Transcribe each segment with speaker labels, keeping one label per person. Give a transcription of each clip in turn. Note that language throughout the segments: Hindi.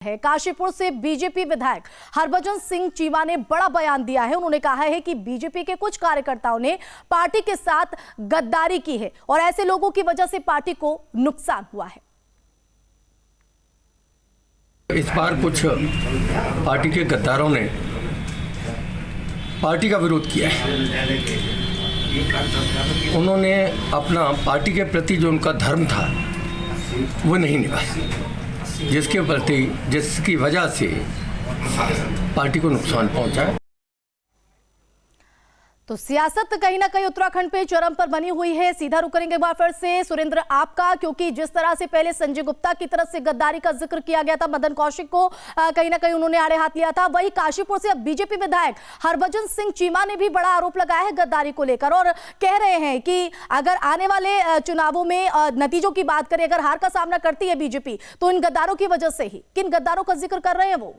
Speaker 1: है। काशीपुर से बीजेपी विधायक हरभजन सिंह चीमा ने बड़ा बयान दिया है। उन्होंने कहा है कि बीजेपी के कुछ कार्यकर्ताओं ने पार्टी के साथ गद्दारी की है और ऐसे लोगों की वजह से पार्टी को नुकसान हुआ है।
Speaker 2: इस बार कुछ पार्टी के गद्दारों ने पार्टी का विरोध किया है। उन्होंने अपना पार्टी के प्रति जो उनका धर्म था वो नहीं निभाया, जिसकी वजह से पार्टी को नुकसान पहुंचा।
Speaker 1: तो सियासत कहीं ना कहीं उत्तराखंड पे चरम पर बनी हुई है। सीधा रुक करेंगे एक बार फिर से सुरेंद्र आपका, क्योंकि जिस तरह से पहले संजय गुप्ता की तरफ से गद्दारी का जिक्र किया गया था, मदन कौशिक को कहीं ना कहीं उन्होंने आड़े हाथ लिया था, वही काशीपुर से अब बीजेपी विधायक हरभजन सिंह चीमा ने भी बड़ा आरोप लगाया है गद्दारी को लेकर और कह रहे हैं कि अगर आने वाले चुनावों में नतीजों की बात करें, अगर हार का सामना करती है बीजेपी तो इन गद्दारों की वजह से ही। किन गद्दारों का जिक्र कर रहे हैं वो?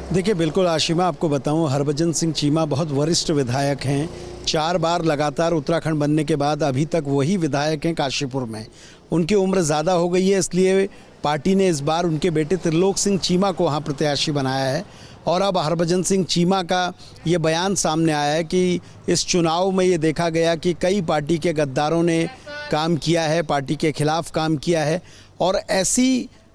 Speaker 3: देखिए, बिल्कुल आशिमा, आपको बताऊं, हरभजन सिंह चीमा बहुत वरिष्ठ विधायक हैं। 4 बार लगातार उत्तराखंड बनने के बाद अभी तक वही विधायक हैं काशीपुर में। उनकी उम्र ज़्यादा हो गई है, इसलिए पार्टी ने इस बार उनके बेटे त्रिलोक सिंह चीमा को वहाँ प्रत्याशी बनाया है। और अब हरभजन सिंह चीमा का ये बयान सामने आया है कि इस चुनाव में ये देखा गया कि कई पार्टी के गद्दारों ने काम किया है, पार्टी के खिलाफ काम किया है और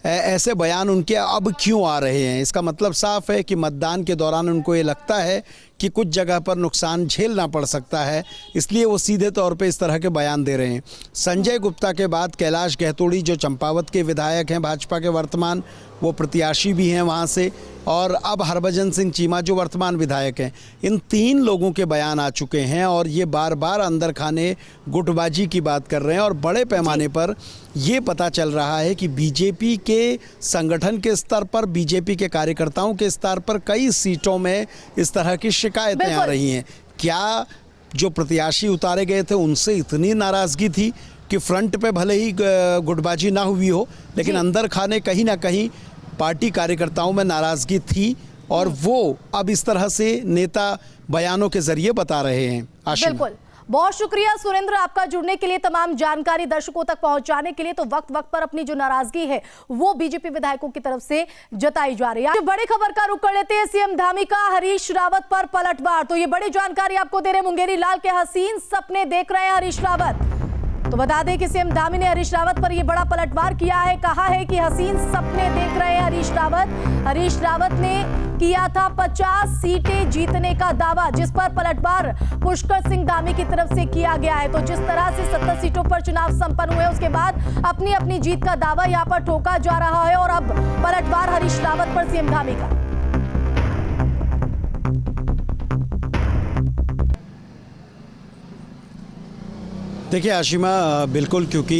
Speaker 3: ऐसे बयान उनके अब क्यों आ रहे हैं। इसका मतलब साफ है कि मतदान के दौरान उनको ये लगता है कि कुछ जगह पर नुकसान झेलना पड़ सकता है, इसलिए वो सीधे तौर पे इस तरह के बयान दे रहे हैं। संजय गुप्ता के बाद कैलाश गहतोड़ी जो चंपावत के विधायक हैं, भाजपा के वर्तमान, वो प्रत्याशी भी हैं वहाँ से, और अब हरभजन सिंह चीमा जो वर्तमान विधायक हैं, इन 3 लोगों के बयान आ चुके हैं और ये बार बार अंदर खाने गुटबाजी की बात कर रहे हैं। और बड़े पैमाने पर ये पता चल रहा है कि बीजेपी के संगठन के स्तर पर, बीजेपी के कार्यकर्ताओं के स्तर पर कई सीटों में इस तरह की शिकायतें आ रही हैं। क्या जो प्रत्याशी उतारे गए थे उनसे इतनी नाराज़गी थी कि फ्रंट पे भले ही गुटबाजी ना हुई हो, लेकिन अंदर खाने कहीं ना कहीं पार्टी कार्यकर्ताओं में नाराज़गी थी और वो अब इस तरह से नेता बयानों के जरिए बता रहे हैं।
Speaker 1: बिल्कुल, बहुत शुक्रिया सुरेंद्र आपका जुड़ने के लिए, तमाम जानकारी दर्शकों तक पहुंचाने के लिए। तो वक्त वक्त पर अपनी जो नाराजगी है वो बीजेपी विधायकों की तरफ से जताई जा रही है। बड़ी खबर का रुख कर लेते हैं। सीएम धामी का हरीश रावत पर पलटवार। तो ये बड़ी जानकारी आपको दे रहे मुंगेरी लाल के हसीन सपने देख रहे हैं हरीश रावत। तो बता दें कि सीएम धामी ने हरीश रावत पर यह बड़ा पलटवार किया है। कहा है कि हसीन सपने देख रहे हैं हरीश रावत। हरीश रावत ने किया था 50 सीटें जीतने का दावा, जिस पर पलटवार पुष्कर सिंह धामी की तरफ से किया गया है। तो जिस तरह से 70 सीटों पर चुनाव संपन्न हुए, उसके बाद अपनी अपनी जीत का दावा यहां पर ठोका जा रहा है और अब पलटवार हरीश रावत पर सीएम धामी का।
Speaker 3: देखिए आशिमा, बिल्कुल, क्योंकि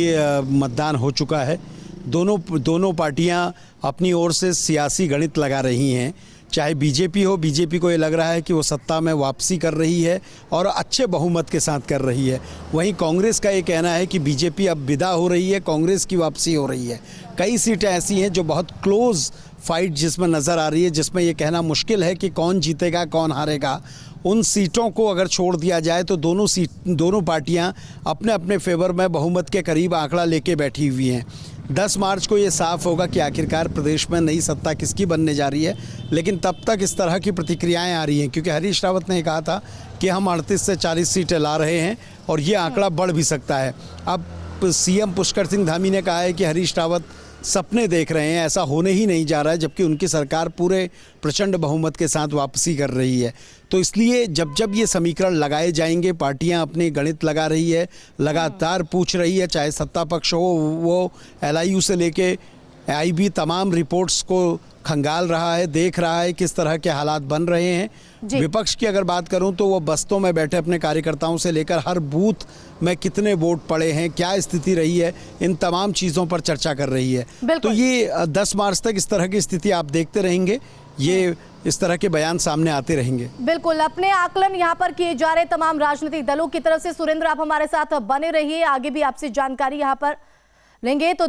Speaker 3: मतदान हो चुका है, दोनों पार्टियां अपनी ओर से सियासी गणित लगा रही हैं। चाहे बीजेपी हो, बीजेपी को ये लग रहा है कि वो सत्ता में वापसी कर रही है और अच्छे बहुमत के साथ कर रही है। वहीं कांग्रेस का ये कहना है कि बीजेपी अब विदा हो रही है, कांग्रेस की वापसी हो रही है। कई सीटें ऐसी हैं जो बहुत क्लोज फाइट जिसमें नज़र आ रही है, जिसमें ये कहना मुश्किल है कि कौन जीतेगा कौन हारेगा। उन सीटों को अगर छोड़ दिया जाए तो दोनों पार्टियां अपने अपने फेवर में बहुमत के करीब आंकड़ा लेके बैठी हुई हैं। 10 मार्च को ये साफ होगा कि आखिरकार प्रदेश में नई सत्ता किसकी बनने जा रही है, लेकिन तब तक इस तरह की प्रतिक्रियाएं आ रही हैं, क्योंकि हरीश रावत ने कहा था कि हम 38 से 40 सीटें ला रहे हैं और ये आंकड़ा बढ़ भी सकता है। अब सीएम पुष्कर सिंह धामी ने कहा है कि हरीश रावत सपने देख रहे हैं, ऐसा होने ही नहीं जा रहा है, जबकि उनकी सरकार पूरे प्रचंड बहुमत के साथ वापसी कर रही है। तो इसलिए जब ये समीकरण लगाए जाएंगे, पार्टियां अपने गणित लगा रही है, लगातार पूछ रही है, चाहे सत्ता पक्ष हो वो LIU से लेके IB तमाम रिपोर्ट्स को खंगाल रहा है, देख रहा है किस तरह के हालात बन रहे हैं। विपक्ष की अगर बात करूं तो वो बस्तों में बैठे अपने कार्यकर्ताओं से लेकर हर बूथ में कितने वोट पड़े हैं, क्या स्थिति रही है, इन तमाम चीज़ों पर चर्चा कर रही है। तो ये 10 मार्च तक इस तरह की स्थिति आप देखते रहेंगे, ये इस तरह के बयान सामने आते रहेंगे।
Speaker 1: बिल्कुल, अपने आकलन यहाँ पर किए जा रहे तमाम राजनीतिक दलों की तरफ से। सुरेंद्र, आप हमारे साथ बने रहिए, आगे भी आपसे जानकारी यहाँ पर लेंगे। तो